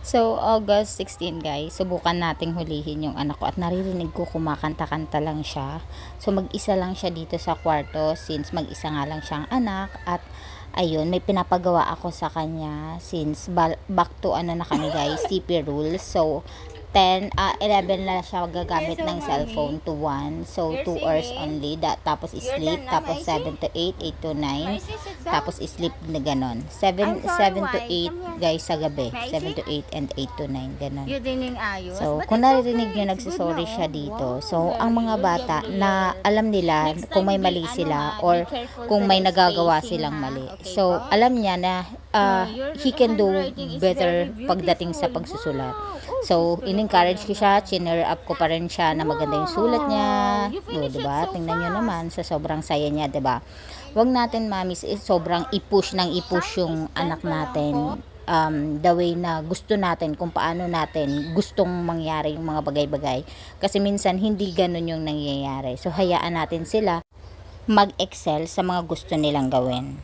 So, August 16 guys, subukan nating hulihin yung anak ko at naririnig ko kumakanta-kanta lang siya. So, mag-isa lang siya dito sa kwarto since mag-isa nga lang siyang anak at ayun, may pinapagawa ako sa kanya since back to ano na kami guys, CP rules. So, 11 na siya gagamit ng cellphone to 1. So, 2 hours only. Tapos sleep. Tapos 7 to 8, 8 to 9. Tapos sleep na ganon. 7 to 8 guys sa gabi. 7 to 8 and 8 to 9. Ganon. So, kung naririnig nyo, nagsisorry siya dito. So, ang mga bata na alam nila kung may mali sila or kung may nagagawa silang mali. So, alam niya na he can do better pagdating sa pagsusulat. So, in-encourage ko siya, chinner up ko pa rin siya na maganda yung sulat niya. Diba? Tingnan nyo naman, sa sobrang saya niya, diba? Huwag natin, mamis, sobrang i-push yung anak natin. The way na gusto natin, kung paano natin gustong mangyari yung mga bagay-bagay. Kasi minsan, hindi ganun yung nangyayari. So, hayaan natin sila mag-excel sa mga gusto nilang gawin.